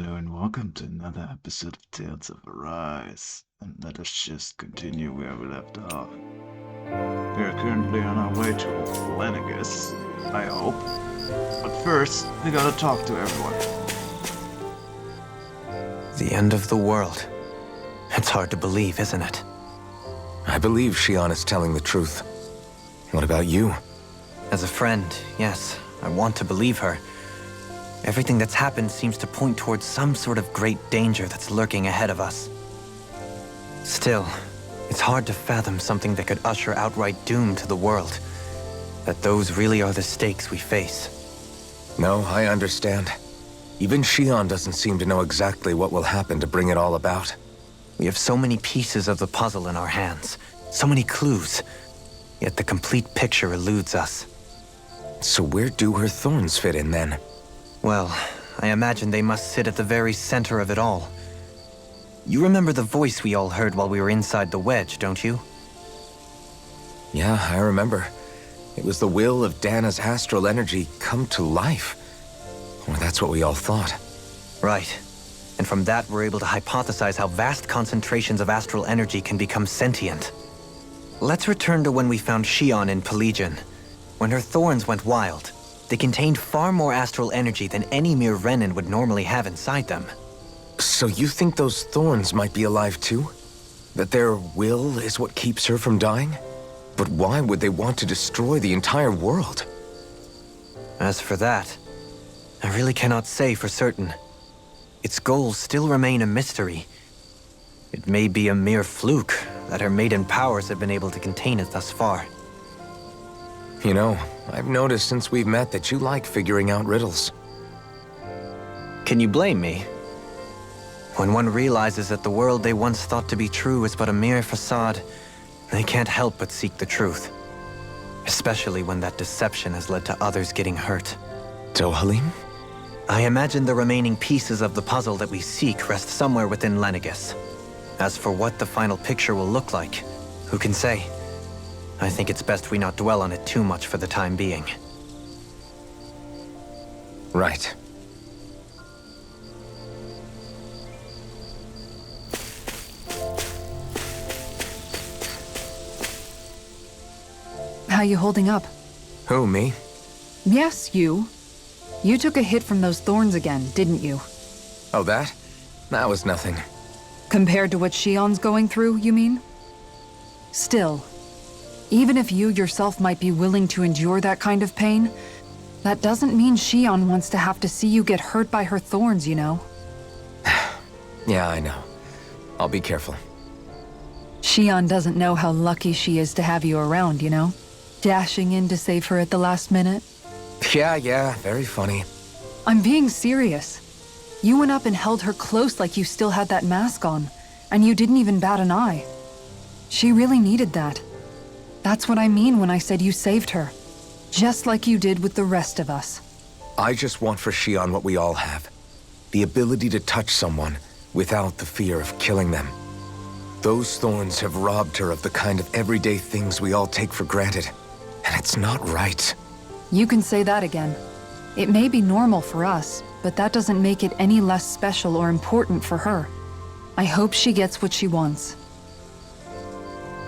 Hello and welcome to another episode of Tales of Arise. And let us just continue where we left off. We are currently on our way to Lenegus, I hope. But first, we gotta talk to everyone. The end of the world. It's hard to believe, isn't it? I believe Shion is telling the truth. What about you? As a friend, yes, I want to believe her. Everything that's happened seems to point towards some sort of great danger that's lurking ahead of us. Still, it's hard to fathom something that could usher outright doom to the world. That those really are the stakes we face. No, I understand. Even Shion doesn't seem to know exactly what will happen to bring it all about. We have so many pieces of the puzzle in our hands, so many clues, yet the complete picture eludes us. So where do her thorns fit in then? Well, I imagine they must sit at the very center of it all. You remember the voice we all heard while we were inside the wedge, don't you? Yeah, I remember. It was the will of Dana's astral energy come to life. Or that's what we all thought. Right. And from that, we're able to hypothesize how vast concentrations of astral energy can become sentient. Let's return to when we found Shion in Pelegion. When her thorns went wild, they contained far more astral energy than any mere Renin would normally have inside them. So you think those thorns might be alive too? That their will is what keeps her from dying? But why would they want to destroy the entire world? As for that, I really cannot say for certain. Its goals still remain a mystery. It may be a mere fluke that her maiden powers have been able to contain it thus far. You know, I've noticed since we've met that you like figuring out riddles. Can you blame me? When one realizes that the world they once thought to be true is but a mere facade, they can't help but seek the truth. Especially when that deception has led to others getting hurt. Dohalim? I imagine the remaining pieces of the puzzle that we seek rest somewhere within Lenegus. As for what the final picture will look like, who can say? I think it's best we not dwell on it too much for the time being. Right. How you holding up? Who, me? Yes, you. You took a hit from those thorns again, didn't you? Oh, that? That was nothing. Compared to what Shion's going through, you mean? Still, even if you yourself might be willing to endure that kind of pain, that doesn't mean Shion wants to have to see you get hurt by her thorns, you know? Yeah, I know. I'll be careful. Shion doesn't know how lucky she is to have you around, you know? Dashing in to save her at the last minute. Yeah, very funny. I'm being serious. You went up and held her close like you still had that mask on, and you didn't even bat an eye. She really needed that. That's what I mean when I said you saved her. Just like you did with the rest of us. I just want for Shion what we all have. The ability to touch someone without the fear of killing them. Those thorns have robbed her of the kind of everyday things we all take for granted. And it's not right. You can say that again. It may be normal for us, but that doesn't make it any less special or important for her. I hope she gets what she wants.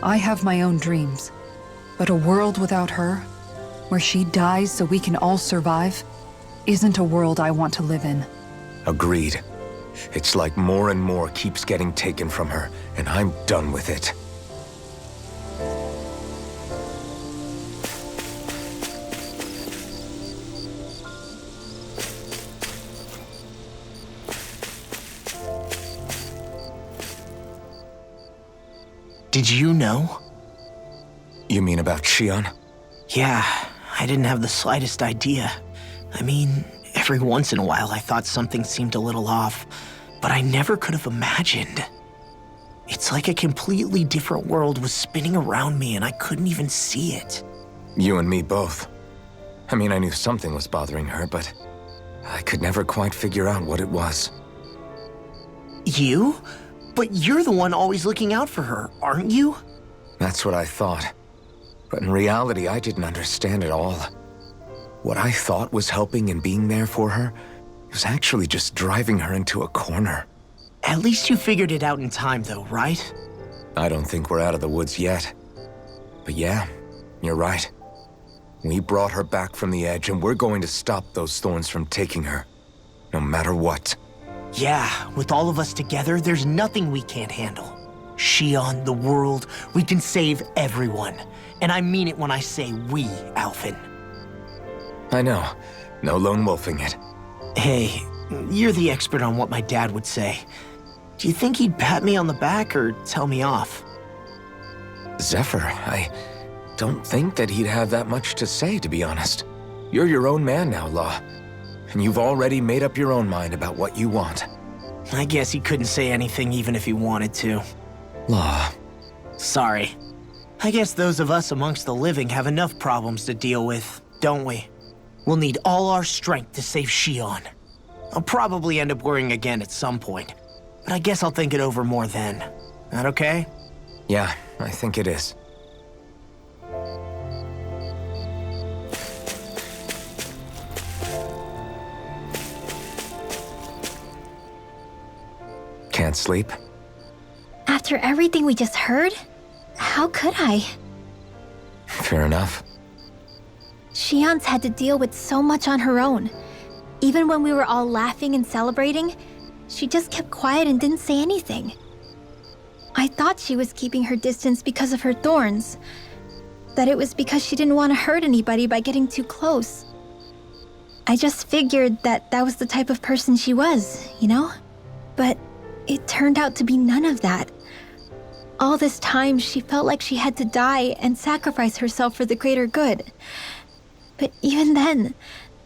I have my own dreams, but a world without her, where she dies so we can all survive, isn't a world I want to live in. Agreed. It's like more and more keeps getting taken from her, and I'm done with it. Did you know? You mean about Shion? Yeah, I didn't have the slightest idea. I mean, every once in a while I thought something seemed a little off, but I never could have imagined. It's like a completely different world was spinning around me and I couldn't even see it. You and me both. I mean, I knew something was bothering her, but I could never quite figure out what it was. You? But you're the one always looking out for her, aren't you? That's what I thought. But in reality, I didn't understand at all. What I thought was helping and being there for her It was actually just driving her into a corner. At least you figured it out in time, though, right? I don't think we're out of the woods yet. But yeah, you're right. We brought her back from the edge, and we're going to stop those thorns from taking her. No matter what. Yeah, with all of us together, there's nothing we can't handle. Shion, the world, we can save everyone. And I mean it when I say we, Alphen. I know. No lone wolfing it. Hey, you're the expert on what my dad would say. Do you think he'd pat me on the back or tell me off? Zephyr, I don't think that he'd have that much to say, to be honest. You're your own man now, Law. And you've already made up your own mind about what you want. I guess he couldn't say anything even if he wanted to. Law. Sorry. I guess those of us amongst the living have enough problems to deal with, don't we? We'll need all our strength to save Shion. I'll probably end up worrying again at some point, but I guess I'll think it over more then. That okay? Yeah, I think it is. Can't sleep? After everything we just heard? How could I? Fair enough. Shion's had to deal with so much on her own. Even when we were all laughing and celebrating, she just kept quiet and didn't say anything. I thought she was keeping her distance because of her thorns. That it was because she didn't want to hurt anybody by getting too close. I just figured that that was the type of person she was, you know? But it turned out to be none of that. All this time, she felt like she had to die and sacrifice herself for the greater good. But even then,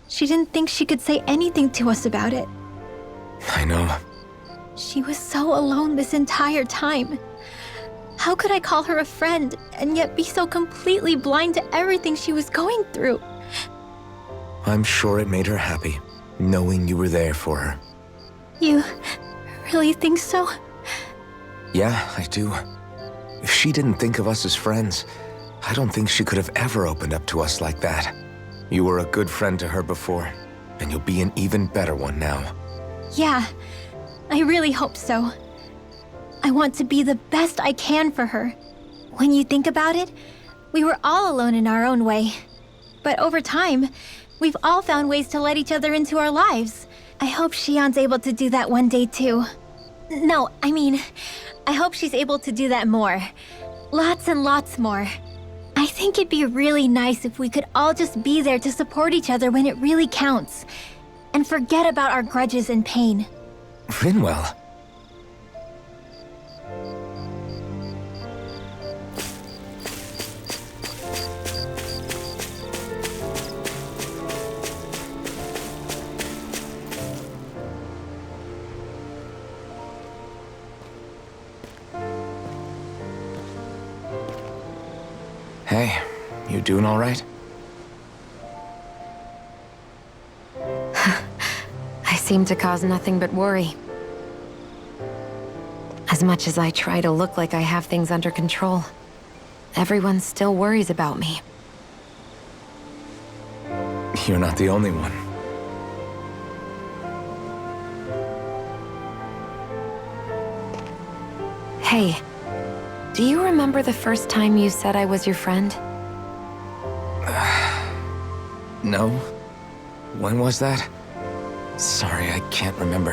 she didn't think she could say anything to us about it. I know. She was so alone this entire time. How could I call her a friend and yet be so completely blind to everything she was going through? I'm sure it made her happy, knowing you were there for her. You really think so? Yeah, I do. If she didn't think of us as friends, I don't think she could have ever opened up to us like that. You were a good friend to her before, and you'll be an even better one now. Yeah, I really hope so. I want to be the best I can for her. When you think about it, we were all alone in our own way. But over time, we've all found ways to let each other into our lives. I hope Shion's able to do that one day too. No, I mean, I hope she's able to do that more. Lots and lots more. I think it'd be really nice if we could all just be there to support each other when it really counts. And forget about our grudges and pain. Rinwell. Hey, you doing all right? I seem to cause nothing but worry. As much as I try to look like I have things under control, everyone still worries about me. You're not the only one. Hey, do you remember the first time you said I was your friend? No? When was that? Sorry, I can't remember.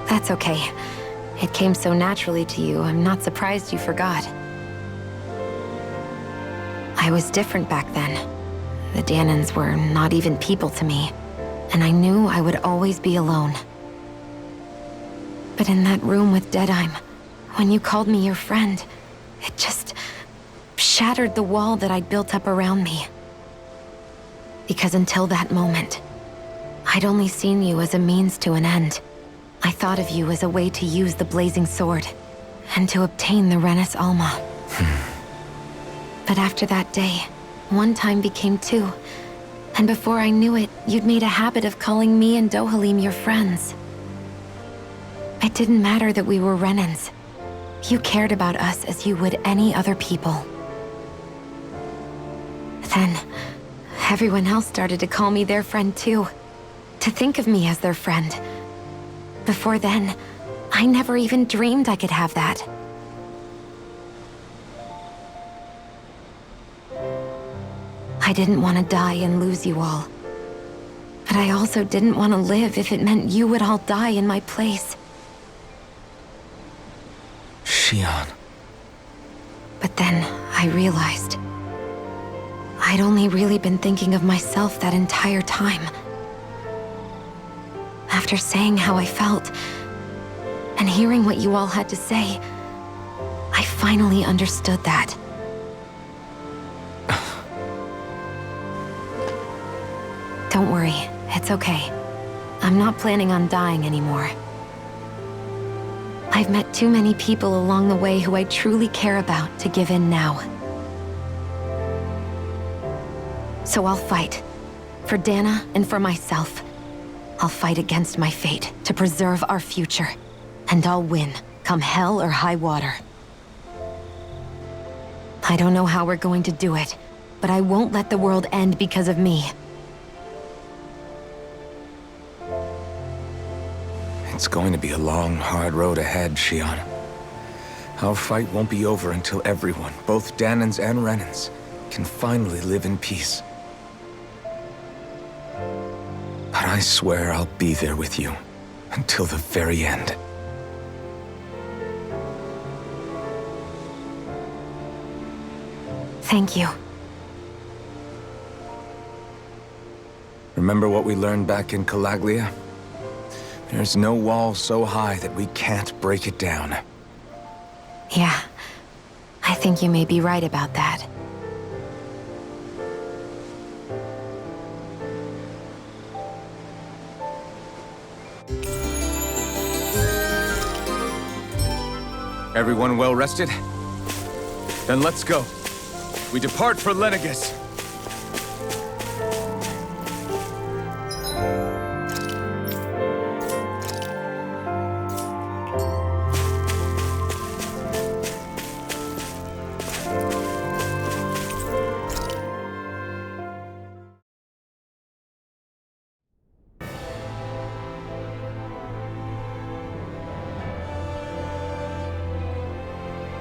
That's okay. It came so naturally to you, I'm not surprised you forgot. I was different back then. The Dahnans were not even people to me, and I knew I would always be alone. But in that room with Deadheim, when you called me your friend, it just shattered the wall that I'd built up around me. Because until that moment, I'd only seen you as a means to an end. I thought of you as a way to use the blazing sword, and to obtain the Renis Alma. But after that day, one time became two, and before I knew it, you'd made a habit of calling me and Dohalim your friends. It didn't matter that we were Renans. You cared about us as you would any other people. Then, Everyone else started to call me their friend too. To think of me as their friend. Before then, I never even dreamed I could have that. I didn't want to die and lose you all. But I also didn't want to live if it meant you would all die in my place. Shion. But then I realized I'd only really been thinking of myself that entire time. After saying how I felt, and hearing what you all had to say, I finally understood that. Don't worry, it's okay. I'm not planning on dying anymore. I've met too many people along the way who I truly care about to give in now. So I'll fight. For Dana and for myself. I'll fight against my fate to preserve our future. And I'll win, come hell or high water. I don't know how we're going to do it, but I won't let the world end because of me. It's going to be a long, hard road ahead, Shion. Our fight won't be over until everyone, both Danans and Renans, can finally live in peace. But I swear I'll be there with you until the very end. Thank you. Remember what we learned back in Calaglia? There's no wall so high that we can't break it down. Yeah, I think you may be right about that. Everyone well rested? Then let's go. We depart for Lenegis.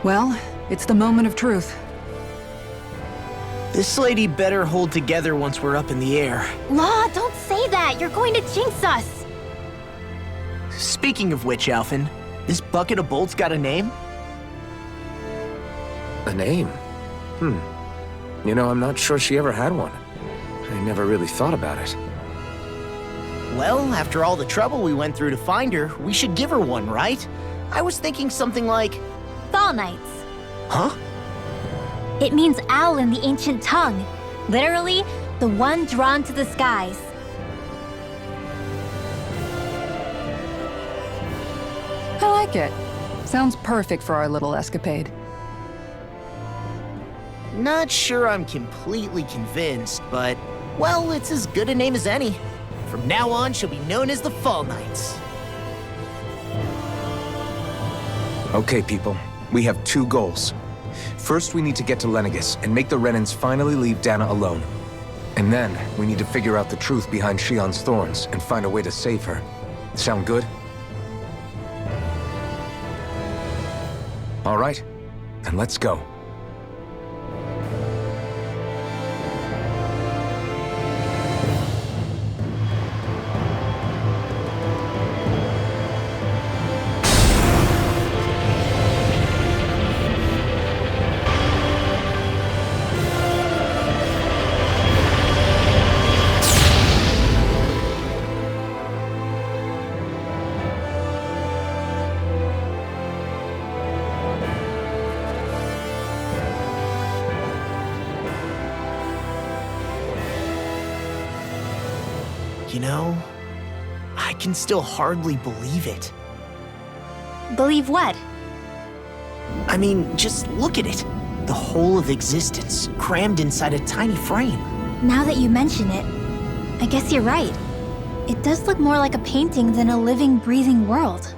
Well, it's the moment of truth. This lady better hold together once we're up in the air. Law, don't say that! You're going to jinx us! Speaking of which, Alphen, this bucket of bolts got a name? A name? You know, I'm not sure she ever had one. I never really thought about it. Well, after all the trouble we went through to find her, we should give her one, right? I was thinking something like... Fall Knights. Huh? It means owl in the ancient tongue. Literally, the one drawn to the skies. I like it. Sounds perfect for our little escapade. Not sure I'm completely convinced, but, well, it's as good a name as any. From now on, she'll be known as the Fall Knights. Okay, people. We have two goals. First, we need to get to Lenegis and make the Renans finally leave Dana alone. And then, we need to figure out the truth behind Shion's thorns and find a way to save her. Sound good? All right, then let's go. You know, I can still hardly believe it. Believe what? I mean, just look at it. The whole of existence, crammed inside a tiny frame. Now that you mention it, I guess you're right. It does look more like a painting than a living, breathing world.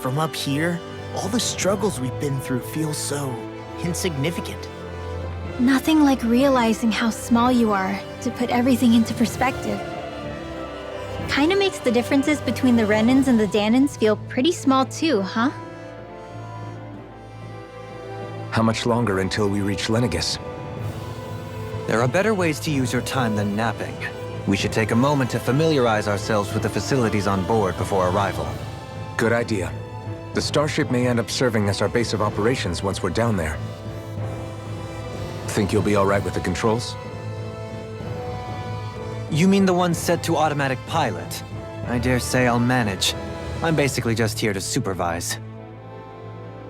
From up here, all the struggles we've been through feel so insignificant. Nothing like realizing how small you are to put everything into perspective. Kinda makes the differences between the Renans and the Danans feel pretty small too, huh? How much longer until we reach Lenegus? There are better ways to use your time than napping. We should take a moment to familiarize ourselves with the facilities on board before arrival. Good idea. The starship may end up serving as our base of operations once we're down there. Think you'll be all right with the controls? You mean the one set to automatic pilot? I dare say I'll manage. I'm basically just here to supervise.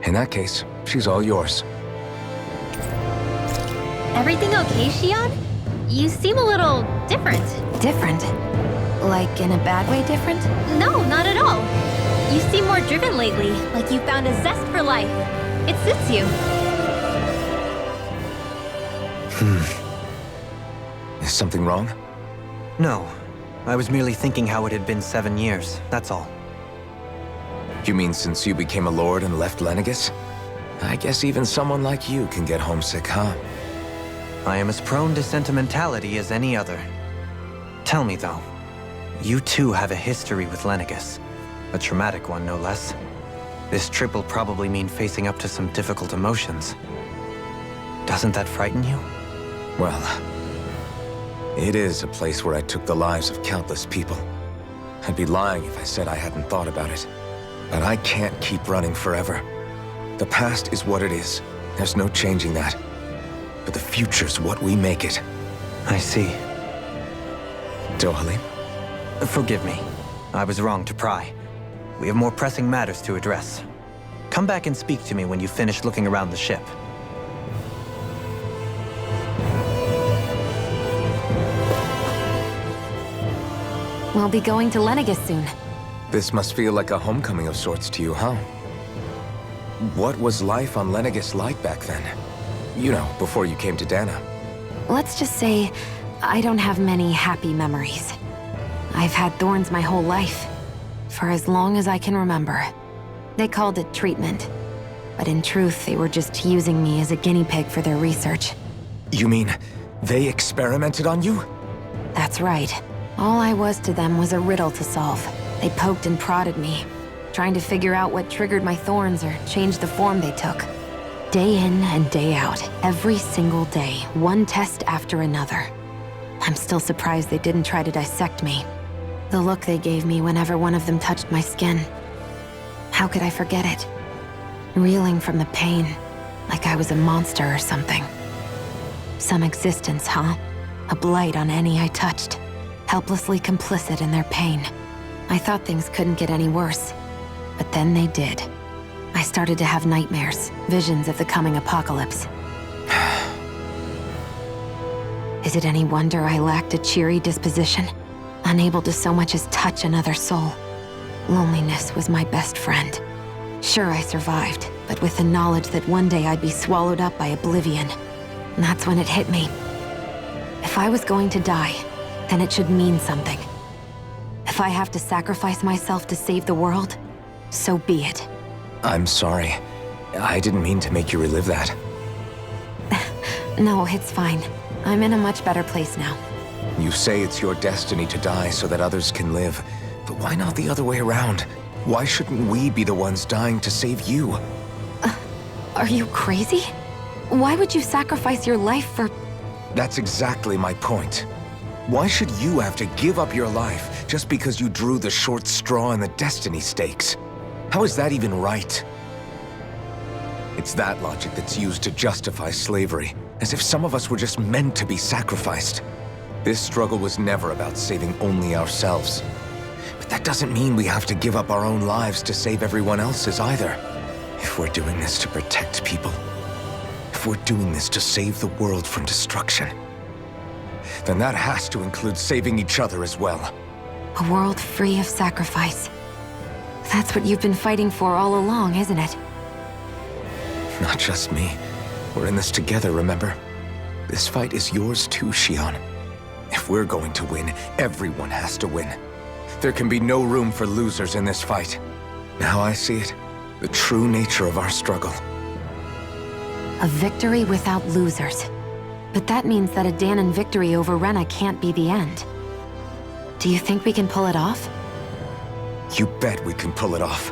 In that case, she's all yours. Everything okay, Shion? You seem a little different. Different? Like in a bad way different? No, not at all. You seem more driven lately, like you found a zest for life. It suits you. Is something wrong? No. I was merely thinking how it had been 7 years, that's all. You mean since you became a lord and left Lenegus? I guess even someone like you can get homesick, huh? I am as prone to sentimentality as any other. Tell me, though, you too have a history with Lenegus. A traumatic one, no less. This trip will probably mean facing up to some difficult emotions. Doesn't that frighten you? Well, it is a place where I took the lives of countless people. I'd be lying if I said I hadn't thought about it. But I can't keep running forever. The past is what it is. There's no changing that. But the future's what we make it. I see. Dohalim? Forgive me. I was wrong to pry. We have more pressing matters to address. Come back and speak to me when you finish looking around the ship. We'll be going to Lenegus soon. This must feel like a homecoming of sorts to you, huh? What was life on Lenegus like back then? You know, before you came to Dana. Let's just say, I don't have many happy memories. I've had thorns my whole life, for as long as I can remember. They called it treatment, but in truth, they were just using me as a guinea pig for their research. You mean, they experimented on you? That's right. All I was to them was a riddle to solve. They poked and prodded me, trying to figure out what triggered my thorns or changed the form they took. Day in and day out, every single day, one test after another. I'm still surprised they didn't try to dissect me. The look they gave me whenever one of them touched my skin. How could I forget it? Reeling from the pain, like I was a monster or something. Some existence, huh? A blight on any I touched, helplessly complicit in their pain. I thought things couldn't get any worse, but then they did. I started to have nightmares, visions of the coming apocalypse. Is it any wonder I lacked a cheery disposition? Unable to so much as touch another soul. Loneliness was my best friend. Sure, I survived, but with the knowledge that one day I'd be swallowed up by oblivion. And that's when it hit me. If I was going to die, then it should mean something. If I have to sacrifice myself to save the world, so be it. I'm sorry. I didn't mean to make you relive that. No, it's fine. I'm in a much better place now. You say it's your destiny to die so that others can live. But why not the other way around? Why shouldn't we be the ones dying to save you? Are you crazy? Why would you sacrifice your life for... That's exactly my point. Why should you have to give up your life just because you drew the short straw in the destiny stakes? How is that even right? It's that logic that's used to justify slavery, as if some of us were just meant to be sacrificed. This struggle was never about saving only ourselves. But that doesn't mean we have to give up our own lives to save everyone else's either. If we're doing this to protect people, if we're doing this to save the world from destruction, then that has to include saving each other as well. A world free of sacrifice. That's what you've been fighting for all along, isn't it? Not just me. We're in this together, remember? This fight is yours too, Shion. If we're going to win, everyone has to win. There can be no room for losers in this fight. Now I see it. The true nature of our struggle. A victory without losers. But that means that a Danon victory over Rena can't be the end. Do you think we can pull it off? You bet we can pull it off.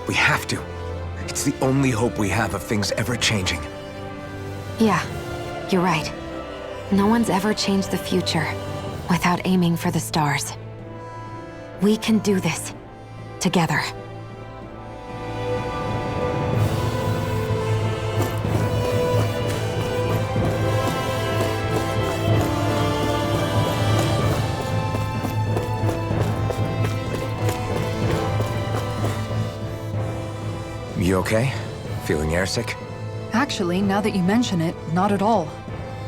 We have to. It's the only hope we have of things ever changing. Yeah, you're right. No one's ever changed the future without aiming for the stars. We can do this. Together. You okay? Feeling airsick? Actually, now that you mention it, not at all.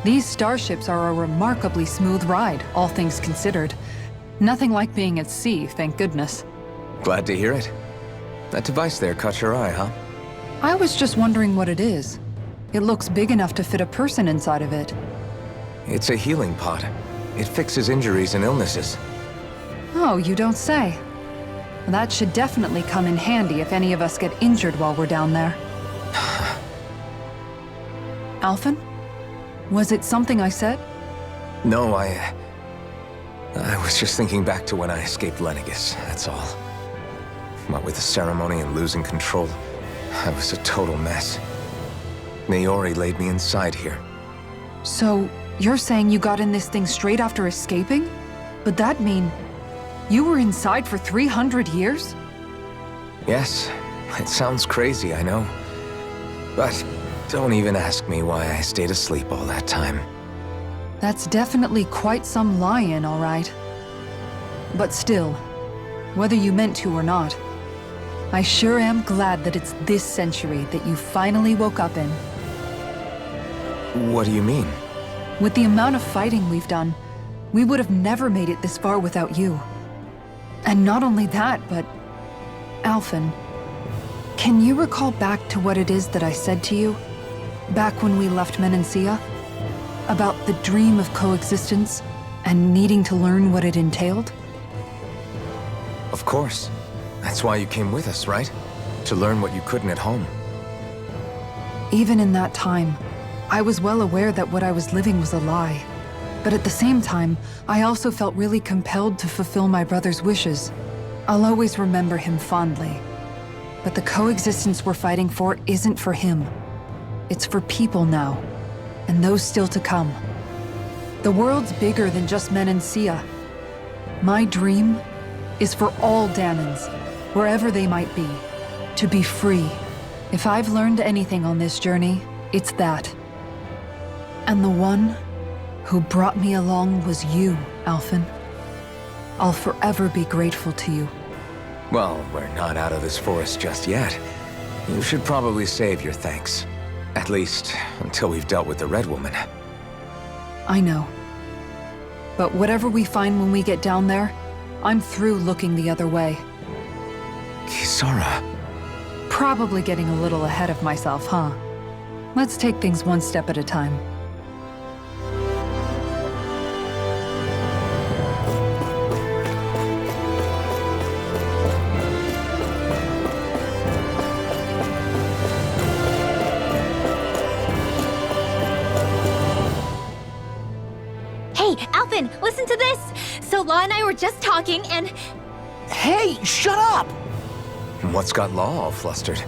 These starships are a remarkably smooth ride, all things considered. Nothing like being at sea, thank goodness. Glad to hear it. That device there caught your eye, huh? I was just wondering what it is. It looks big enough to fit a person inside of it. It's a healing pod. It fixes injuries and illnesses. Oh, you don't say. That should definitely come in handy if any of us get injured while we're down there. Alphen? Was it something I said? No, I was just thinking back to when I escaped Lenegis, that's all. What with the ceremony and losing control, I was a total mess. Naori laid me inside here. So, you're saying you got in this thing straight after escaping? But that mean you were inside for 300 years? Yes, it sounds crazy, I know. But don't even ask me why I stayed asleep all that time. That's definitely quite some lie-in, all right. But still, whether you meant to or not, I sure am glad that it's this century that you finally woke up in. What do you mean? With the amount of fighting we've done, we would have never made it this far without you. And not only that, but... Alphen, can you recall back to what it is that I said to you? Back when we left Menancia? About the dream of coexistence, and needing to learn what it entailed? Of course. That's why you came with us, right? To learn what you couldn't at home. Even in that time, I was well aware that what I was living was a lie. But at the same time, I also felt really compelled to fulfill my brother's wishes. I'll always remember him fondly. But the coexistence we're fighting for isn't for him. It's for people now, and those still to come. The world's bigger than just Menancia. My dream is for all Danons, wherever they might be, to be free. If I've learned anything on this journey, it's that. And the one who brought me along was you, Alphen. I'll forever be grateful to you. Well, we're not out of this forest just yet. You should probably save your thanks. At least, until we've dealt with the Red Woman. I know. But whatever we find when we get down there, I'm through looking the other way. Kisara. Probably getting a little ahead of myself, huh? Let's take things one step at a time. Hey, Alphen, listen to this! So Law and I were just talking and... Hey, shut up! What's got Law all flustered?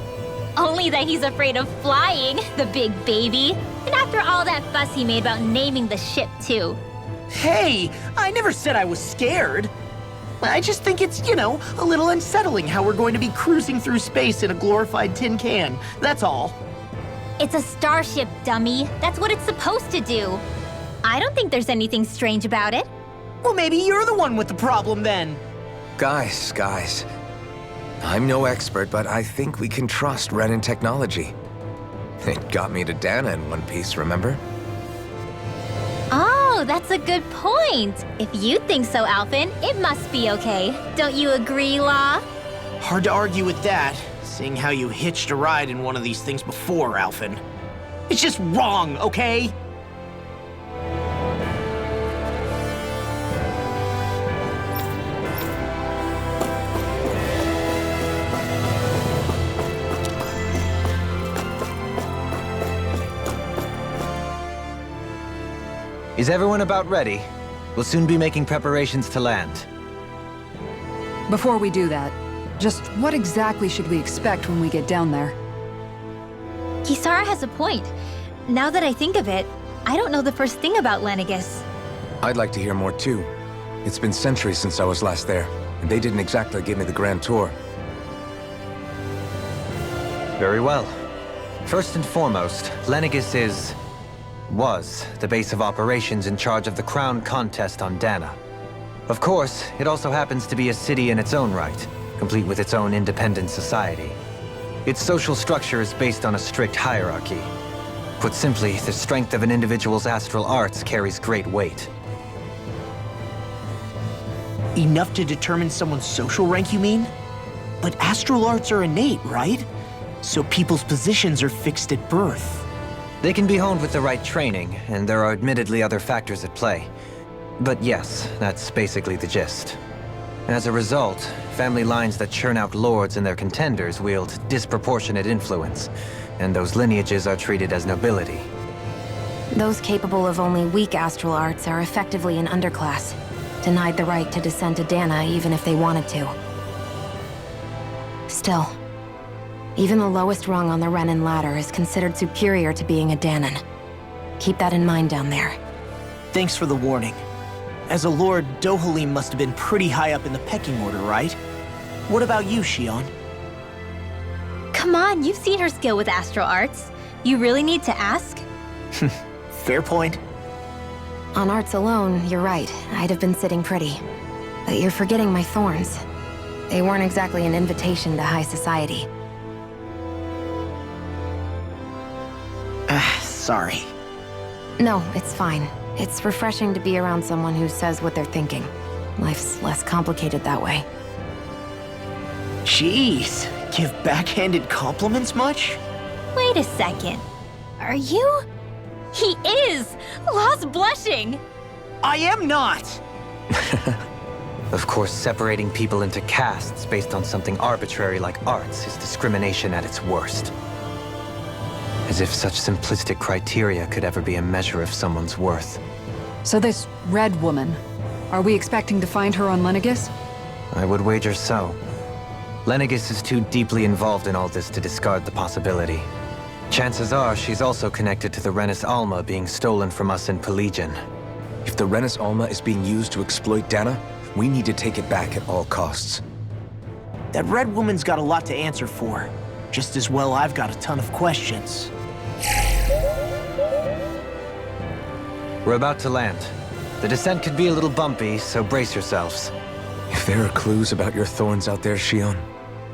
Only that he's afraid of flying, the big baby. And after all that fuss he made about naming the ship, too. Hey, I never said I was scared. I just think it's, you know, a little unsettling how we're going to be cruising through space in a glorified tin can. That's all. It's a starship, dummy. That's what it's supposed to do. I don't think there's anything strange about it. Well, maybe you're the one with the problem then. Guys. I'm no expert, but I think we can trust Renan technology. It got me to Dana in one piece, remember? Oh, that's a good point. If you think so, Alphen, it must be okay. Don't you agree, Law? Hard to argue with that, seeing how you hitched a ride in one of these things before, Alphen. It's just wrong, okay? Is everyone about ready? We'll soon be making preparations to land. Before we do that, just what exactly should we expect when we get down there? Kisara has a point. Now that I think of it, I don't know the first thing about Lenegus. I'd like to hear more too. It's been centuries since I was last there, and they didn't exactly give me the grand tour. Very well. First and foremost, Lenegus was the base of operations in charge of the crown contest on Dana. Of course, it also happens to be a city in its own right, complete with its own independent society. Its social structure is based on a strict hierarchy. Put simply, the strength of an individual's astral arts carries great weight. Enough to determine someone's social rank, you mean? But astral arts are innate, right? So people's positions are fixed at birth. They can be honed with the right training, and there are admittedly other factors at play. But yes, that's basically the gist. As a result, family lines that churn out lords and their contenders wield disproportionate influence, and those lineages are treated as nobility. Those capable of only weak astral arts are effectively an underclass, denied the right to descend to Dana even if they wanted to. Still, even the lowest rung on the Renan ladder is considered superior to being a Danan. Keep that in mind down there. Thanks for the warning. As a lord, Dohalim must have been pretty high up in the pecking order, right? What about you, Shion? Come on, you've seen her skill with astral arts. You really need to ask? Fair point. On arts alone, you're right. I'd have been sitting pretty. But you're forgetting my thorns. They weren't exactly an invitation to high society. Sorry. No, it's fine. It's refreshing to be around someone who says what they're thinking. Life's less complicated that way. Jeez, give backhanded compliments much? Wait a second. Are you? He is! Lost blushing! I am not! Of course, separating people into castes based on something arbitrary like arts is discrimination at its worst. As if such simplistic criteria could ever be a measure of someone's worth. So this Red Woman, are we expecting to find her on Lenegus? I would wager so. Lenegus is too deeply involved in all this to discard the possibility. Chances are she's also connected to the Renis Alma being stolen from us in Pelegion. If the Renis Alma is being used to exploit Dana, we need to take it back at all costs. That red woman's got a lot to answer for. Just as well I've got a ton of questions. We're about to land. The descent could be a little bumpy, so brace yourselves. If there are clues about your thorns out there, Shion,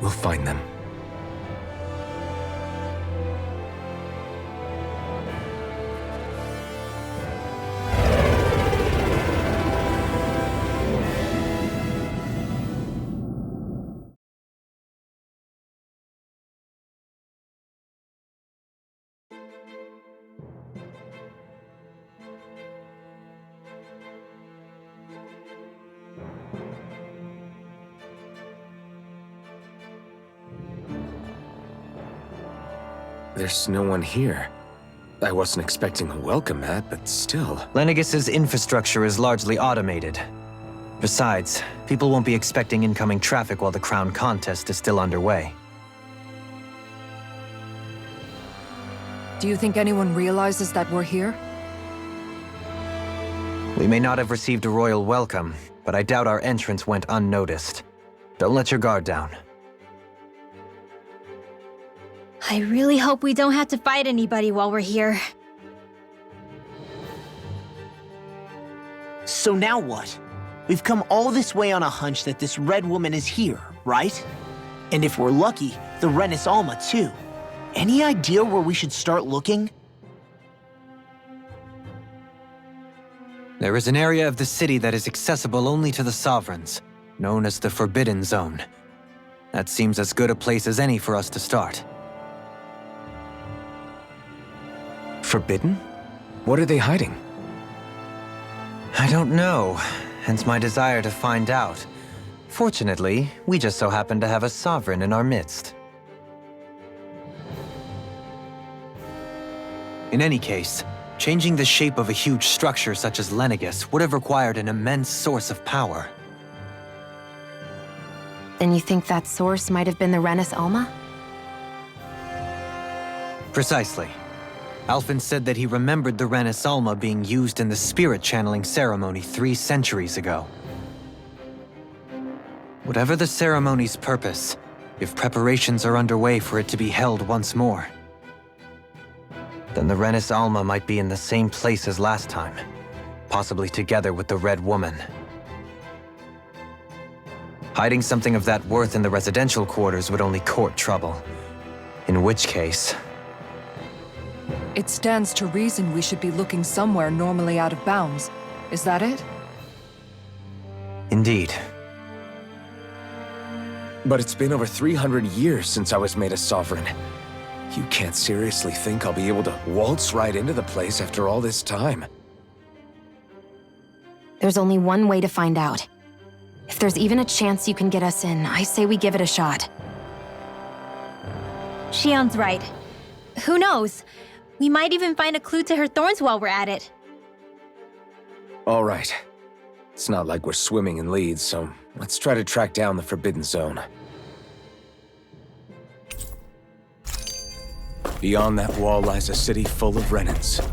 we'll find them. There's no one here. I wasn't expecting a welcome mat, but still. Lenegus's infrastructure is largely automated. Besides, people won't be expecting incoming traffic while the crown contest is still underway. Do you think anyone realizes that we're here? We may not have received a royal welcome, but I doubt our entrance went unnoticed. Don't let your guard down. I really hope we don't have to fight anybody while we're here. So now what? We've come all this way on a hunch that this red woman is here, right? And if we're lucky, the Renis Alma too. Any idea where we should start looking? There is an area of the city that is accessible only to the Sovereigns, known as the Forbidden Zone. That seems as good a place as any for us to start. Forbidden? What are they hiding? I don't know, hence my desire to find out. Fortunately, we just so happen to have a Sovereign in our midst. In any case, Changing the shape of a huge structure such as Lenegus would have required an immense source of power. Then you think that source might have been the Renis Alma? Precisely. Alphen said that he remembered the Renis Alma being used in the spirit channeling ceremony 3 centuries ago. Whatever the ceremony's purpose, if preparations are underway for it to be held once more, then the Renis Alma might be in the same place as last time, possibly together with the Red Woman. Hiding something of that worth in the residential quarters would only court trouble. In which case... It stands to reason we should be looking somewhere normally out of bounds. Is that it? Indeed. But it's been over 300 years since I was made a sovereign. You can't seriously think I'll be able to waltz right into the place after all this time. There's only one way to find out. If there's even a chance you can get us in, I say we give it a shot. Shion's right. Who knows? We might even find a clue to her thorns while we're at it. All right. It's not like we're swimming in leads, so let's try to track down the Forbidden Zone. Beyond that wall lies a city full of Renans.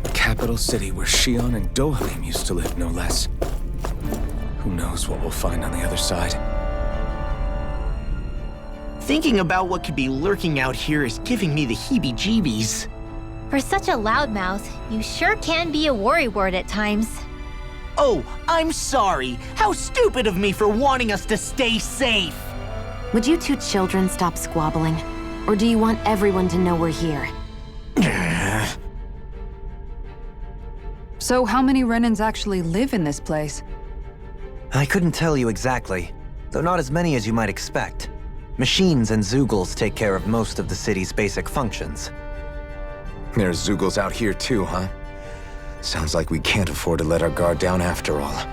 The capital city where Shion and Dohalim used to live, no less. Who knows what we'll find on the other side? Thinking about what could be lurking out here is giving me the heebie-jeebies. For such a loudmouth, you sure can be a worrywart at times. Oh, I'm sorry. How stupid of me for wanting us to stay safe. Would you two children stop squabbling? Or do you want everyone to know we're here? So how many Renans actually live in this place? I couldn't tell you exactly, though not as many as you might expect. Machines and Zeugles take care of most of the city's basic functions. There's Zeugles out here too, huh? Sounds like we can't afford to let our guard down after all.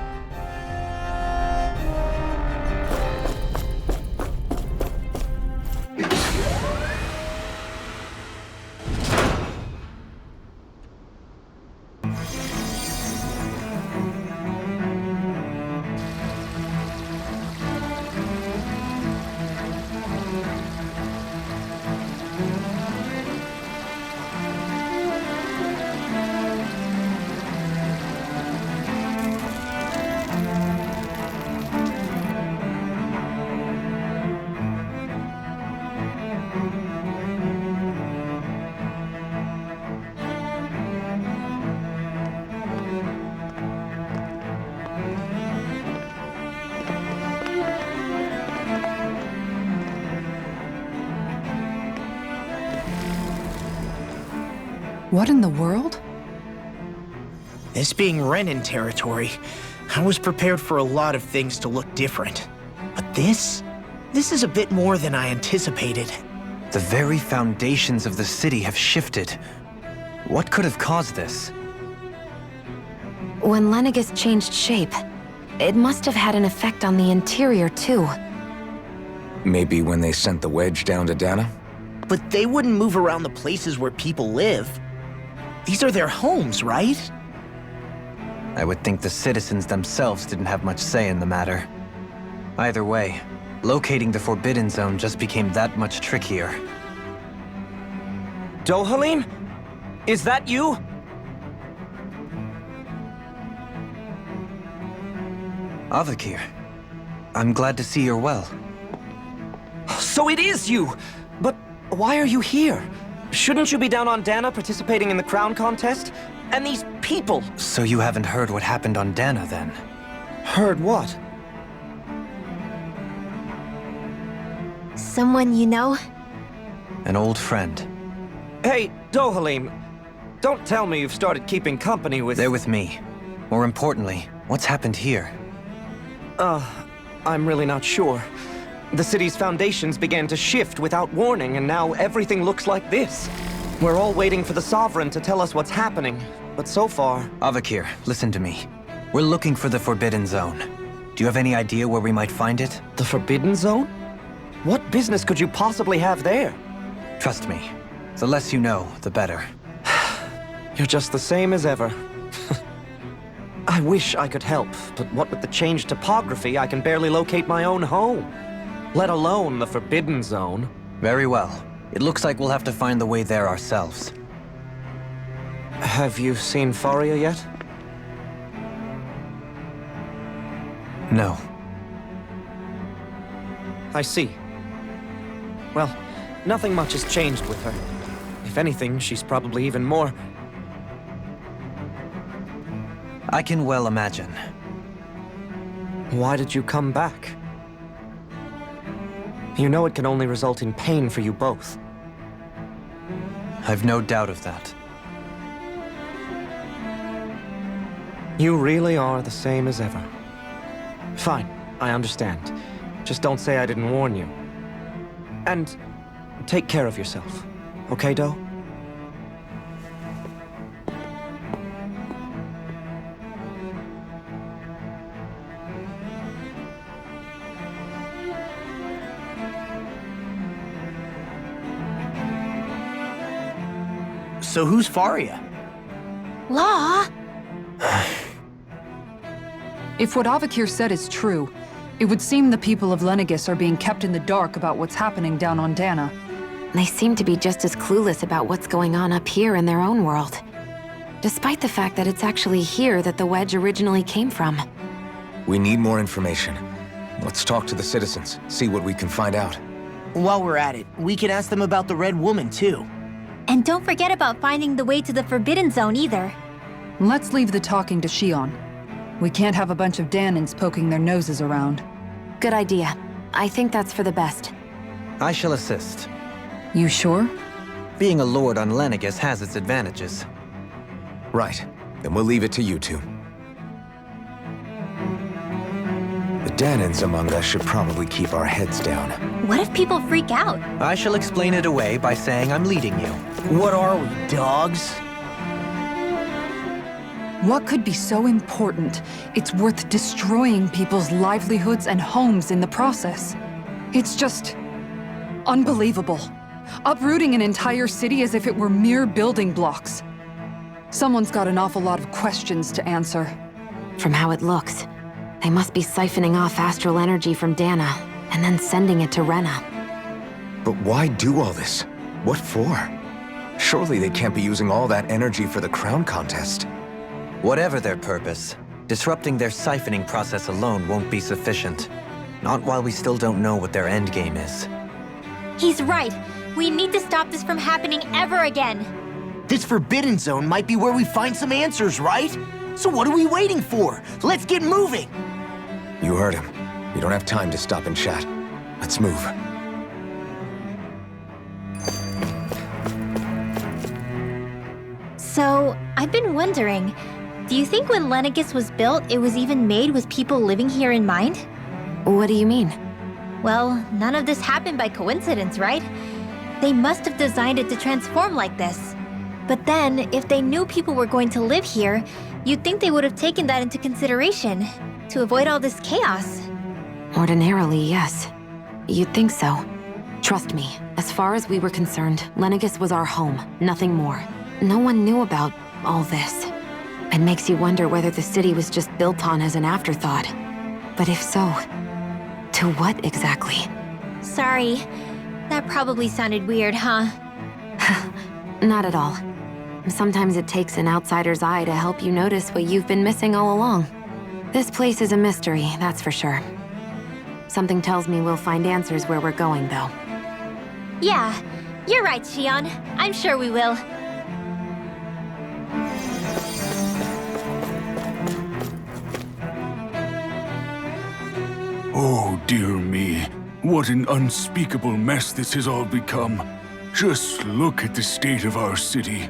What in the world? This being Renan territory, I was prepared for a lot of things to look different. But this is a bit more than I anticipated. The very foundations of the city have shifted. What could have caused this? When Lenegus changed shape, it must have had an effect on the interior too. Maybe when they sent the wedge down to Dana? But they wouldn't move around the places where people live. These are their homes, right? I would think the citizens themselves didn't have much say in the matter. Either way, locating the Forbidden Zone just became that much trickier. Dohalim? Is that you? Avakir, I'm glad to see you're well. So it is you! But why are you here? Shouldn't you be down on Dana participating in the crown contest? And these people! So you haven't heard what happened on Dana, then? Heard what? Someone you know? An old friend. Hey, Dohalim, don't tell me you've started keeping company with... They're with me. More importantly, what's happened here? I'm really not sure. The city's foundations began to shift without warning, and now everything looks like this. We're all waiting for the Sovereign to tell us what's happening, but so far... Avakir, listen to me. We're looking for the Forbidden Zone. Do you have any idea where we might find it? The Forbidden Zone? What business could you possibly have there? Trust me. The less you know, the better. You're just the same as ever. I wish I could help, but what with the changed topography, I can barely locate my own home. Let alone the Forbidden Zone. Very well. It looks like we'll have to find the way there ourselves. Have you seen Faria yet? No. I see. Well, nothing much has changed with her. If anything, she's probably even more... I can well imagine. Why did you come back? You know it can only result in pain for you both. I've no doubt of that. You really are the same as ever. Fine, I understand. Just don't say I didn't warn you. And take care of yourself. Okay, Do? So who's Faria? Law? If what Avakir said is true, it would seem the people of Lenegis are being kept in the dark about what's happening down on Dana. They seem to be just as clueless about what's going on up here in their own world. Despite the fact that it's actually here that the wedge originally came from. We need more information. Let's talk to the citizens, see what we can find out. While we're at it, we can ask them about the Red Woman, too. And don't forget about finding the way to the Forbidden Zone either. Let's leave the talking to Shion. We can't have a bunch of Danins poking their noses around. Good idea. I think that's for the best. I shall assist. You sure? Being a lord on Lenegis has its advantages. Right. Then we'll leave it to you two. The Danins among us should probably keep our heads down. What if people freak out? I shall explain it away by saying I'm leading you. What are we, dogs? What could be so important? It's worth destroying people's livelihoods and homes in the process. It's just... unbelievable. Uprooting an entire city as if it were mere building blocks. Someone's got an awful lot of questions to answer. From how it looks, they must be siphoning off astral energy from Dana, and then sending it to Rena. But why do all this? What for? Surely they can't be using all that energy for the crown contest. Whatever their purpose, disrupting their siphoning process alone won't be sufficient. Not while we still don't know what their endgame is. He's right. We need to stop this from happening ever again. This Forbidden Zone might be where we find some answers, right? So what are we waiting for? Let's get moving! You heard him. We don't have time to stop and chat. Let's move. So, I've been wondering, do you think when Lenegis was built, it was even made with people living here in mind? What do you mean? Well, none of this happened by coincidence, right? They must have designed it to transform like this. But then, if they knew people were going to live here, you'd think they would have taken that into consideration, to avoid all this chaos. Ordinarily, yes. You'd think so. Trust me, as far as we were concerned, Lenegis was our home, nothing more. No one knew about all this. It makes you wonder whether the city was just built on as an afterthought. But if so, to what exactly? Sorry. That probably sounded weird, huh? Not at all. Sometimes it takes an outsider's eye to help you notice what you've been missing all along. This place is a mystery, that's for sure. Something tells me we'll find answers where we're going, though. Yeah, you're right, Shion. I'm sure we will. Oh, dear me. What an unspeakable mess this has all become. Just look at the state of our city.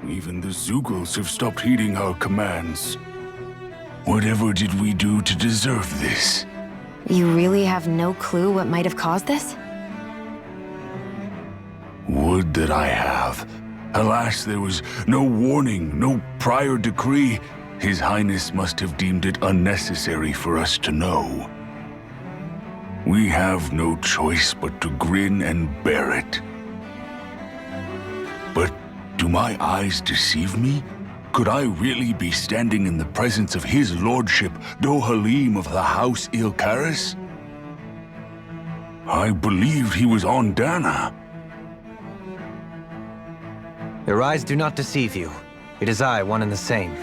Even the Zeugles have stopped heeding our commands. Whatever did we do to deserve this? You really have no clue what might have caused this? Would that I have. Alas, there was no warning, no prior decree. His Highness must have deemed it unnecessary for us to know. We have no choice but to grin and bear it. But Do my eyes deceive me? Could I really be standing in the presence of his lordship, Dohalim of the House Ilkaris? I believed he was on Dana. Your eyes do not deceive you. It is I, one and the same.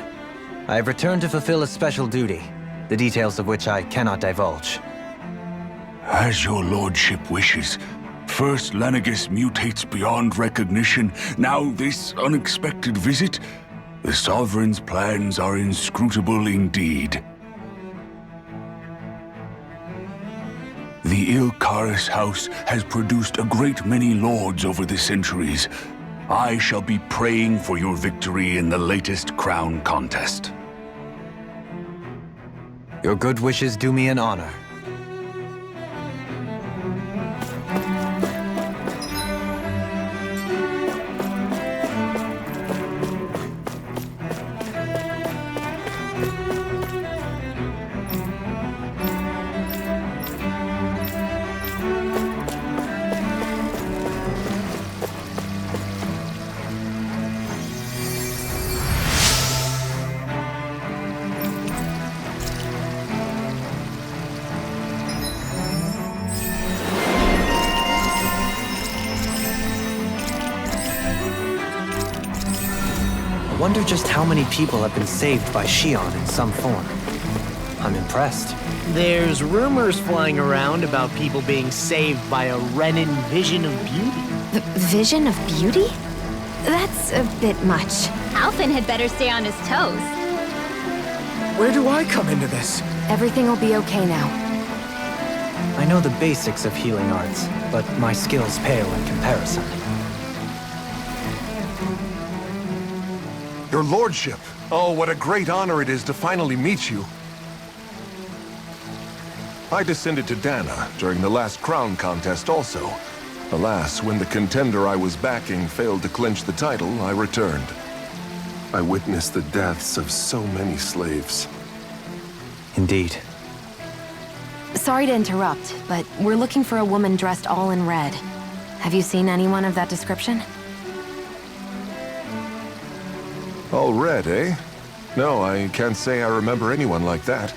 I have returned to fulfill a special duty, the details of which I cannot divulge. As your lordship wishes. First Lenegis mutates beyond recognition, now this unexpected visit? The Sovereign's plans are inscrutable indeed. The Ilkaris house has produced a great many lords over the centuries. I shall be praying for your victory in the latest crown contest. Your good wishes do me an honor. I wonder just how many people have been saved by Shion in some form. I'm impressed. There's rumors flying around about people being saved by a Renan vision of beauty. Vision of beauty? That's a bit much. Alphen had better stay on his toes. Where do I come into this? Everything will be okay now. I know the basics of healing arts, but my skills pale in comparison. Your lordship! Oh, what a great honor it is to finally meet you. I descended to Dana during the last crown contest also. Alas, when the contender I was backing failed to clinch the title, I returned. I witnessed the deaths of so many slaves. Indeed. Sorry to interrupt, but we're looking for a woman dressed all in red. Have you seen anyone of that description? All red, eh? No, I can't say I remember anyone like that.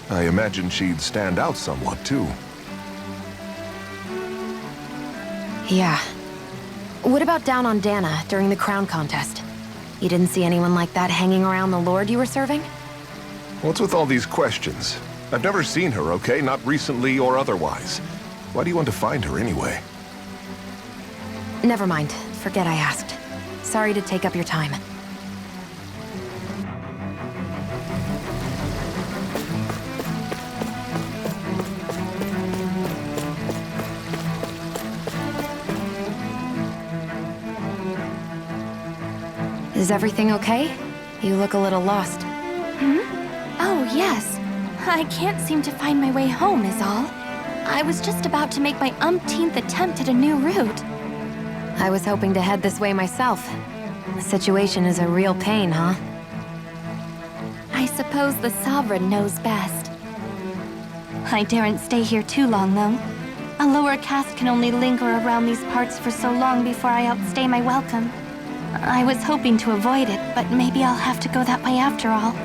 I imagine she'd stand out somewhat, too. Yeah. What about down on Dana during the crown contest? You didn't see anyone like that hanging around the lord you were serving? What's with all these questions? I've never seen her, okay? Not recently or otherwise. Why do you want to find her anyway? Never mind. Forget I asked. Sorry to take up your time. Is everything okay? You look a little lost. Oh, yes. I can't seem to find my way home, is all. I was just about to make my umpteenth attempt at a new route. I was hoping to head this way myself. The situation is a real pain, huh? I suppose the Sovereign knows best. I daren't stay here too long, though. A lower caste can only linger around these parts for so long before I outstay my welcome. I was hoping to avoid it, but maybe I'll have to go that way after all.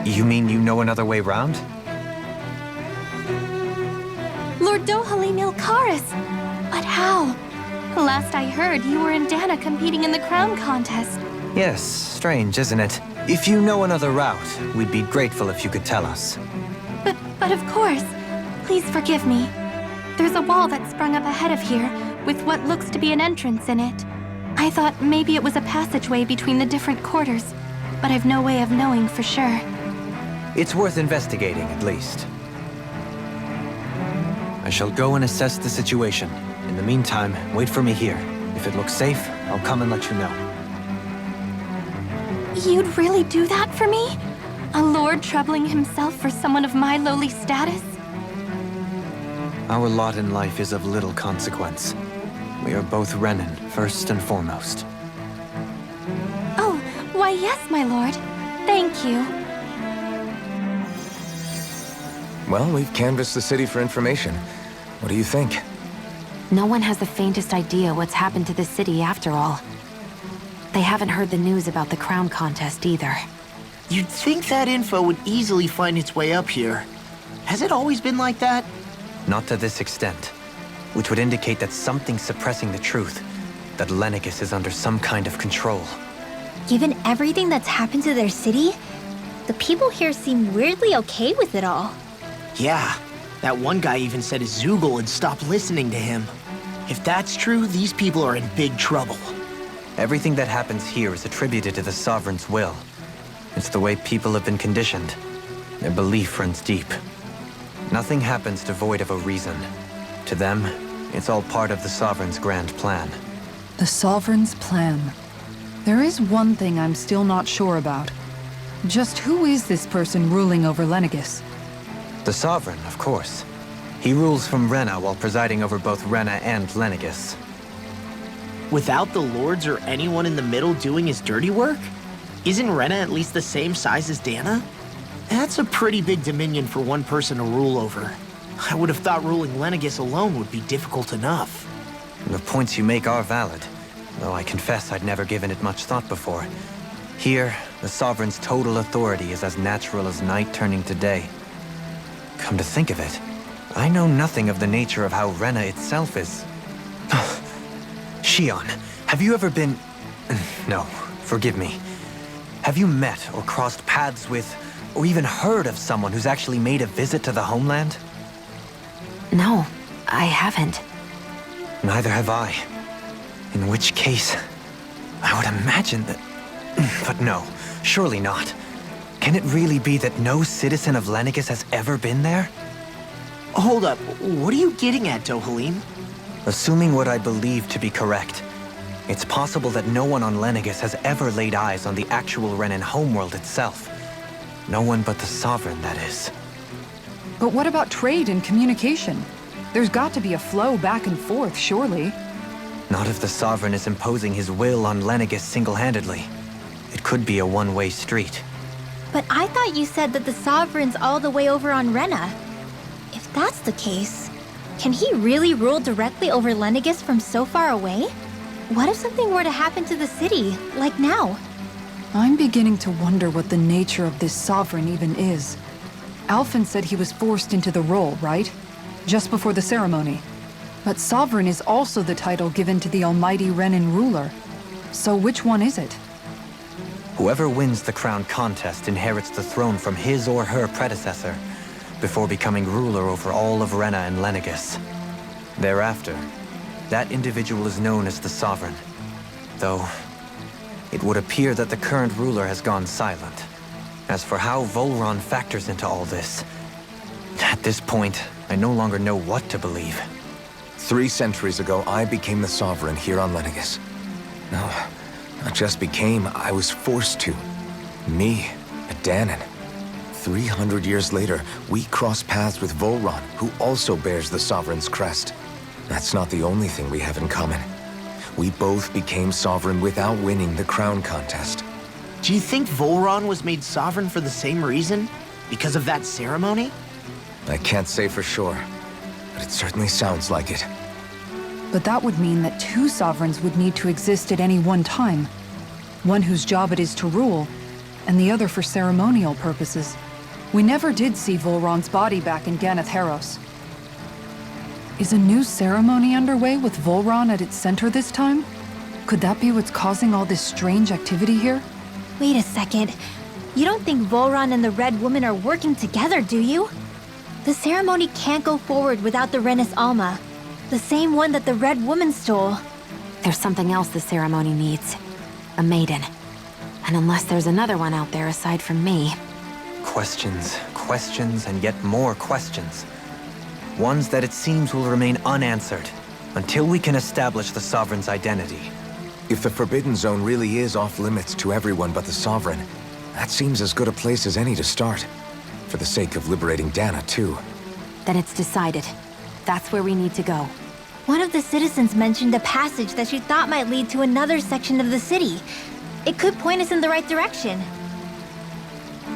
You mean you know another way round? Lord Dohalim Ilkaris! But how? Last I heard, you were in Dana competing in the crown contest. Yes, strange, isn't it? If you know another route, we'd be grateful if you could tell us. But of course. Please forgive me. There's a wall that sprung up ahead of here, with what looks to be an entrance in it. I thought maybe it was a passageway between the different quarters, but I've no way of knowing for sure. It's worth investigating, at least. I shall go and assess the situation. In the meantime, wait for me here. If it looks safe, I'll come and let you know. You'd really do that for me? A lord troubling himself for someone of my lowly status? Our lot in life is of little consequence. We are both Renan, first and foremost. Oh, why yes, my lord. Thank you. Well, we've canvassed the city for information. What do you think? No one has the faintest idea what's happened to the city after all. They haven't heard the news about the crown contest either. You'd think that info would easily find its way up here. Has it always been like that? Not to this extent, which would indicate that something's suppressing the truth, that Lenegis is under some kind of control. Given everything that's happened to their city, the people here seem weirdly okay with it all. Yeah, that one guy even said his Zoogle had stopped listening to him. If that's true, these people are in big trouble. Everything that happens here is attributed to the Sovereign's will. It's the way people have been conditioned. Their belief runs deep. Nothing happens devoid of a reason. To them, it's all part of the Sovereign's grand plan. The Sovereign's plan. There is one thing I'm still not sure about. Just who is this person ruling over Lenegis? The Sovereign, of course. He rules from Rena while presiding over both Rena and Lenegis. Without the lords or anyone in the middle doing his dirty work? Isn't Rena at least the same size as Dana? That's a pretty big dominion for one person to rule over. I would have thought ruling Lenegis alone would be difficult enough. The points you make are valid, though I confess I'd never given it much thought before. Here, the Sovereign's total authority is as natural as night turning to day. Come to think of it, I know nothing of the nature of how Rena itself is. Shion, have you ever been... No, forgive me. Have you met or crossed paths with, or even heard of someone who's actually made a visit to the homeland? No, I haven't. Neither have I. In which case, I would imagine that... But no, surely not. Can it really be that no citizen of Lenegis has ever been there? Hold up, what are you getting at, Dohalim? Assuming what I believe to be correct, it's possible that no one on Lenegis has ever laid eyes on the actual Renan homeworld itself. No one but the Sovereign, that is. But what about trade and communication? There's got to be a flow back and forth, surely. Not if the Sovereign is imposing his will on Lenegis single-handedly. It could be a one-way street. But I thought you said that the Sovereign's all the way over on Rena. If that's the case, can he really rule directly over Lenegis from so far away? What if something were to happen to the city, like now? I'm beginning to wonder what the nature of this Sovereign even is. Alphen said he was forced into the role, right? Just before the ceremony. But Sovereign is also the title given to the almighty Renan ruler. So which one is it? Whoever wins the crown contest inherits the throne from his or her predecessor, before becoming ruler over all of Rena and Lenegis. Thereafter, that individual is known as the Sovereign, though it would appear that the current ruler has gone silent. As for how Volron factors into all this, at this point, I no longer know what to believe. 3 centuries ago, I became the Sovereign here on Lenegis. No, not just became, I was forced to. Me, a Dahnan. 300 years later, we cross paths with Volron, who also bears the Sovereign's crest. That's not the only thing we have in common. We both became Sovereign without winning the crown contest. Do you think Volron was made Sovereign for the same reason? Because of that ceremony? I can't say for sure, but it certainly sounds like it. But that would mean that 2 Sovereigns would need to exist at any one time. One whose job it is to rule, and the other for ceremonial purposes. We never did see Volron's body back in Ganath Haros. Is a new ceremony underway with Volron at its center this time? Could that be what's causing all this strange activity here? Wait a second. You don't think Volron and the Red Woman are working together, do you? The ceremony can't go forward without the Renis Alma. The same one that the Red Woman stole. There's something else the ceremony needs. A maiden. And unless there's another one out there aside from me... Questions, questions, and yet more questions. Ones that it seems will remain unanswered until we can establish the Sovereign's identity. If the Forbidden Zone really is off-limits to everyone but the Sovereign, that seems as good a place as any to start. For the sake of liberating Dana, too. Then it's decided. That's where we need to go. One of the citizens mentioned a passage that she thought might lead to another section of the city. It could point us in the right direction.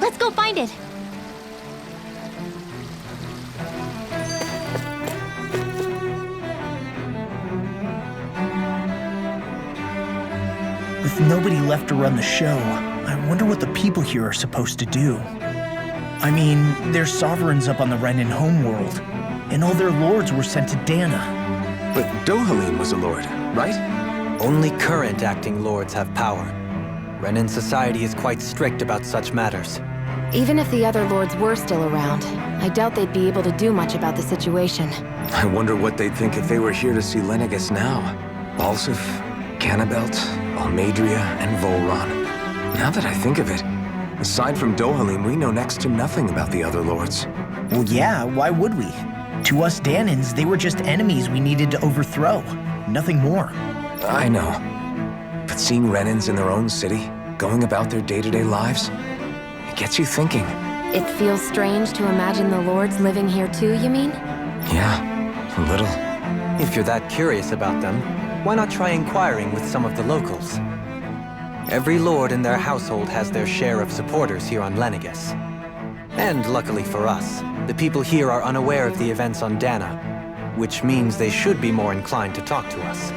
Let's go find it! With nobody left to run the show, I wonder what the people here are supposed to do. I mean, there's sovereigns up on the Renan homeworld, and all their lords were sent to Dana. But Dohalim was a lord, right? Only current acting lords have power. Renan society is quite strict about such matters. Even if the other lords were still around, I doubt they'd be able to do much about the situation. I wonder what they'd think if they were here to see Lenegis now. Balsif, Canabelt, Almadria, and Volron. Now that I think of it, aside from Dohalim, we know next to nothing about the other lords. Well, yeah, why would we? To us Danans, they were just enemies we needed to overthrow. Nothing more. I know. But seeing Renans in their own city, going about their day-to-day lives, it gets you thinking. It feels strange to imagine the lords living here too, you mean? Yeah, a little. If you're that curious about them, why not try inquiring with some of the locals? Every lord in their household has their share of supporters here on Lenegis. And luckily for us, the people here are unaware of the events on Dana, which means they should be more inclined to talk to us.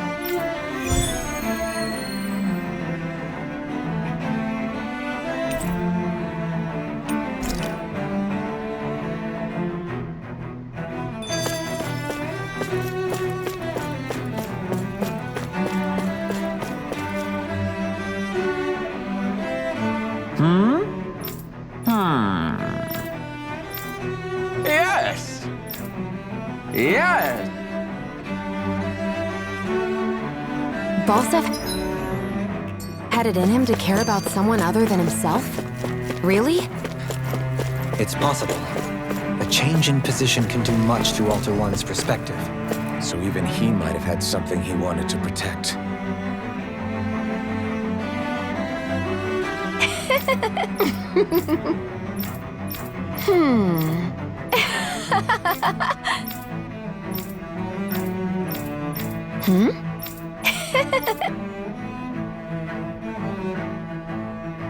Yes! Yes! Balsif had it in him to care about someone other than himself? Really? It's possible. A change in position can do much to alter one's perspective. So even he might have had something he wanted to protect.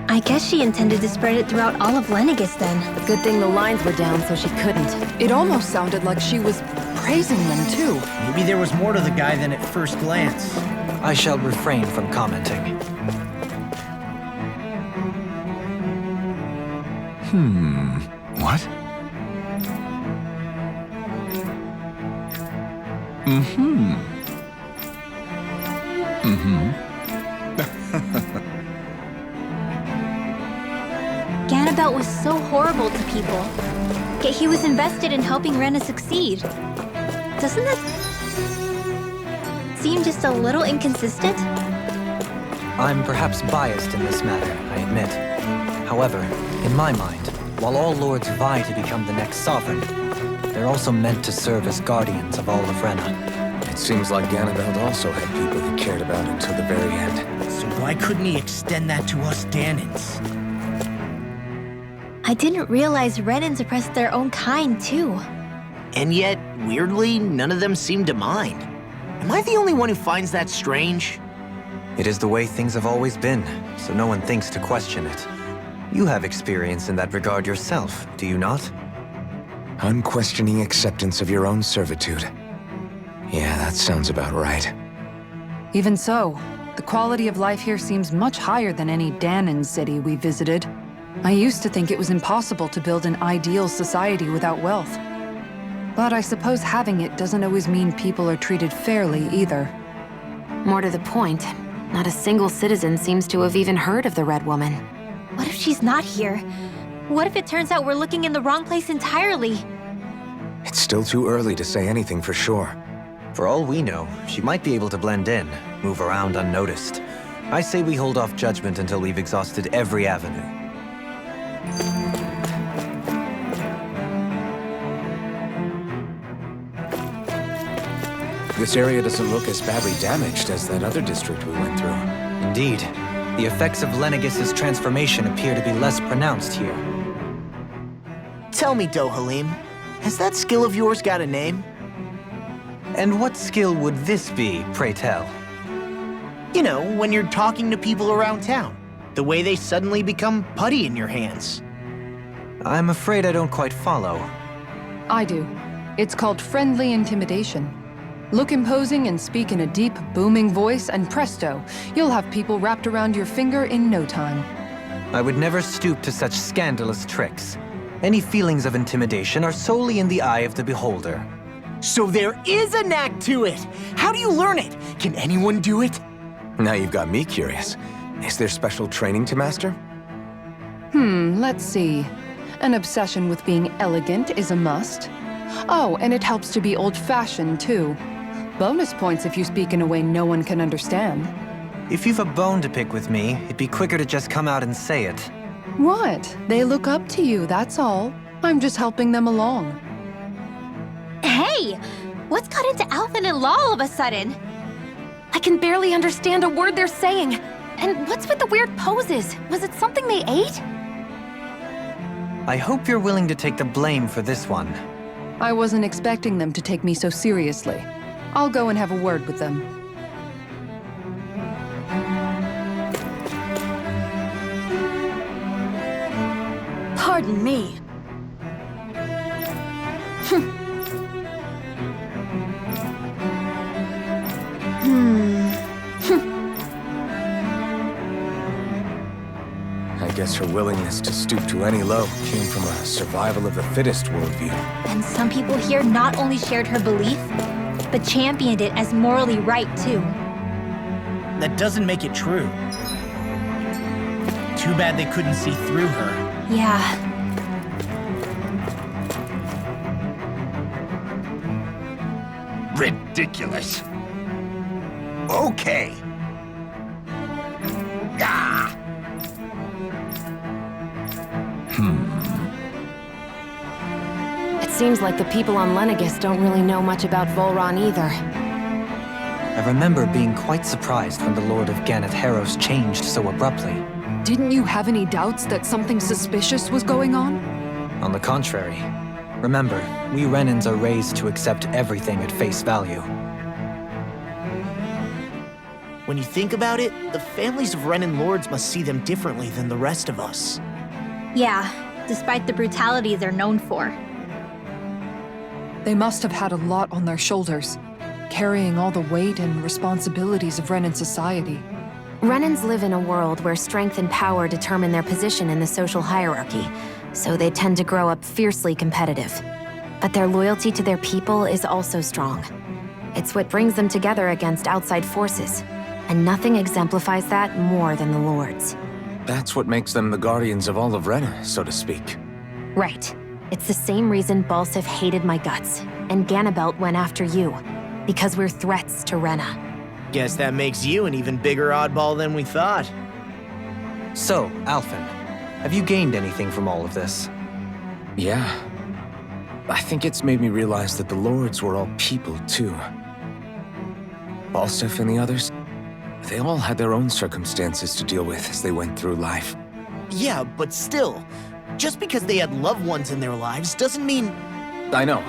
I guess she intended to spread it throughout all of Lenegis then. Good thing the lines were down so she couldn't. It almost sounded like she was praising them too. Maybe there was more to the guy than at first glance. I shall refrain from commenting. What? Mm-hmm. Ganabelt was so horrible to people. Yet he was invested in helping Rena succeed. Doesn't that seem just a little inconsistent? I'm perhaps biased in this matter, I admit. However, in my mind, while all lords vie to become the next sovereign, they're also meant to serve as guardians of all of Rena. It seems like Ganabelt also had people he cared about until the very end. So why couldn't he extend that to us Danans? I didn't realize Renans oppressed their own kind too. And yet, weirdly, none of them seem to mind. Am I the only one who finds that strange? It is the way things have always been, so no one thinks to question it. You have experience in that regard yourself, do you not? Unquestioning acceptance of your own servitude. Yeah, that sounds about right. Even so, the quality of life here seems much higher than any Danan city we visited. I used to think it was impossible to build an ideal society without wealth. But I suppose having it doesn't always mean people are treated fairly either. More to the point, not a single citizen seems to have even heard of the Red Woman. What if she's not here? What if it turns out we're looking in the wrong place entirely? It's still too early to say anything for sure. For all we know, she might be able to blend in, move around unnoticed. I say we hold off judgment until we've exhausted every avenue. This area doesn't look as badly damaged as that other district we went through. Indeed. The effects of Lenegis' transformation appear to be less pronounced here. Tell me, Dohalim, has that skill of yours got a name? And what skill would this be, pray tell? You know, when you're talking to people around town. The way they suddenly become putty in your hands. I'm afraid I don't quite follow. I do. It's called friendly intimidation. Look imposing and speak in a deep, booming voice, and presto, you'll have people wrapped around your finger in no time. I would never stoop to such scandalous tricks. Any feelings of intimidation are solely in the eye of the beholder. So there is a knack to it! How do you learn it? Can anyone do it? Now you've got me curious. Is there special training to master? Let's see. An obsession with being elegant is a must. Oh, and it helps to be old-fashioned, too. Bonus points if you speak in a way no one can understand. If you've a bone to pick with me, it'd be quicker to just come out and say it. What? They look up to you, that's all. I'm just helping them along. Hey! What's got into Alphen and Law all of a sudden? I can barely understand a word they're saying. And what's with the weird poses? Was it something they ate? I hope you're willing to take the blame for this one. I wasn't expecting them to take me so seriously. I'll go and have a word with them. Pardon me. I guess her willingness to stoop to any low came from a survival of the fittest worldview. And some people here not only shared her belief, but championed it as morally right, too. That doesn't make it true. Too bad they couldn't see through her. Yeah. Ridiculous. Okay. Ah! It seems like the people on Lenegis don't really know much about Volron either. I remember being quite surprised when the Lord of Ganath Haros changed so abruptly. Didn't you have any doubts that something suspicious was going on? On the contrary. Remember, we Renans are raised to accept everything at face value. When you think about it, the families of Renan lords must see them differently than the rest of us. Yeah, despite the brutality they're known for. They must have had a lot on their shoulders, carrying all the weight and responsibilities of Renan society. Renans live in a world where strength and power determine their position in the social hierarchy, so they tend to grow up fiercely competitive. But their loyalty to their people is also strong. It's what brings them together against outside forces, and nothing exemplifies that more than the Lords. That's what makes them the guardians of all of Rena, so to speak. Right. It's the same reason Balsif hated my guts, and Ganabelt went after you, because we're threats to Rena. Guess that makes you an even bigger oddball than we thought. So, Alphen, have you gained anything from all of this? Yeah. I think it's made me realize that the Lords were all people, too. Balsif and the others, they all had their own circumstances to deal with as they went through life. Yeah, but still, just because they had loved ones in their lives doesn't mean... I know.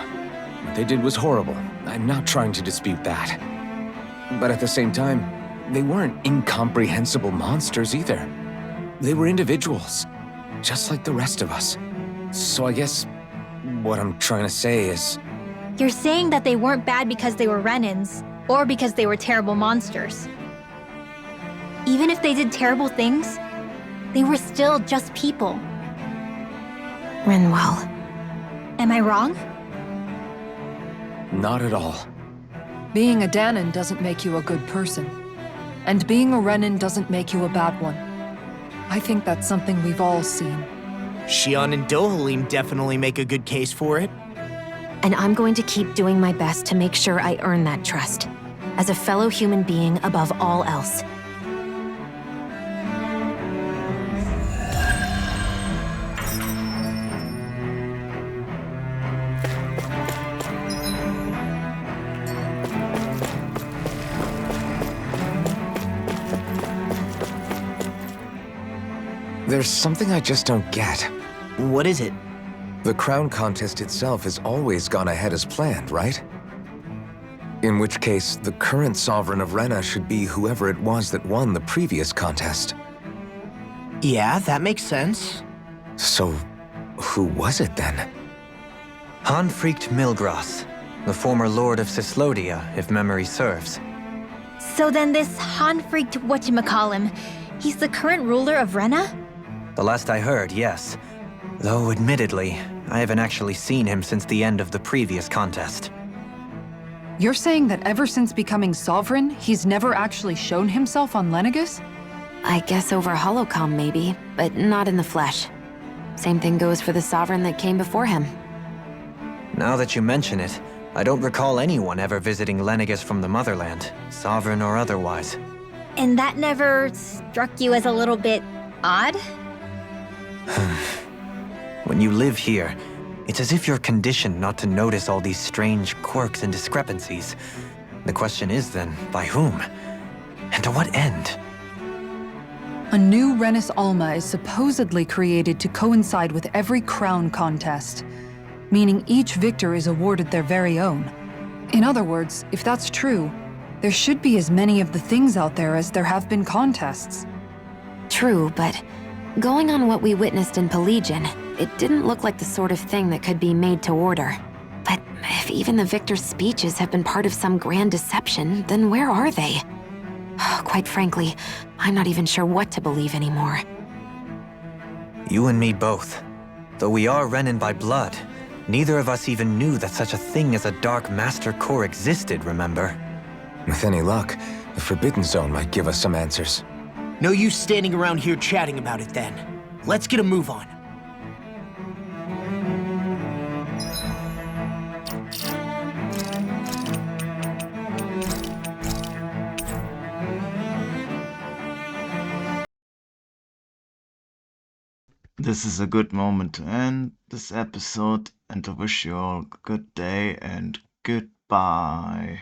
What they did was horrible. I'm not trying to dispute that. But at the same time, they weren't incomprehensible monsters either. They were individuals, just like the rest of us. So I guess what I'm trying to say is... You're saying that they weren't bad because they were Renans, or because they were terrible monsters. Even if they did terrible things, they were still just people. Rinwell. Am I wrong? Not at all. Being a Danan doesn't make you a good person. And being a Renan doesn't make you a bad one. I think that's something we've all seen. Shion and Dohalim definitely make a good case for it. And I'm going to keep doing my best to make sure I earn that trust, as a fellow human being above all else. There's something I just don't get. What is it? The crown contest itself has always gone ahead as planned, right? In which case, the current sovereign of Rena should be whoever it was that won the previous contest. Yeah, that makes sense. So, who was it then? Hanfrikt Milgras. The former Lord of Cyslodia, if memory serves. So then this Han-freaked whatchamacallem, he's the current ruler of Rena? The last I heard, yes. Though, admittedly, I haven't actually seen him since the end of the previous contest. You're saying that ever since becoming sovereign, he's never actually shown himself on Lenegus? I guess over holocom maybe, but not in the flesh. Same thing goes for the Sovereign that came before him. Now that you mention it, I don't recall anyone ever visiting Lenegus from the motherland, sovereign or otherwise. And that never struck you as a little bit odd? When you live here, it's as if you're conditioned not to notice all these strange quirks and discrepancies. The question is then, by whom? And to what end? A new Renis Alma is supposedly created to coincide with every crown contest, meaning each victor is awarded their very own. In other words, if that's true, there should be as many of the things out there as there have been contests. True, but going on what we witnessed in Pelagian, it didn't look like the sort of thing that could be made to order. But if even the victor's speeches have been part of some grand deception, then where are they? Quite frankly, I'm not even sure what to believe anymore. You and me both. Though we are Renin by blood, neither of us even knew that such a thing as a Dark Master Core existed, remember? With any luck, the Forbidden Zone might give us some answers. No use standing around here chatting about it then. Let's get a move on. This is a good moment to end this episode, and I wish you all a good day and goodbye.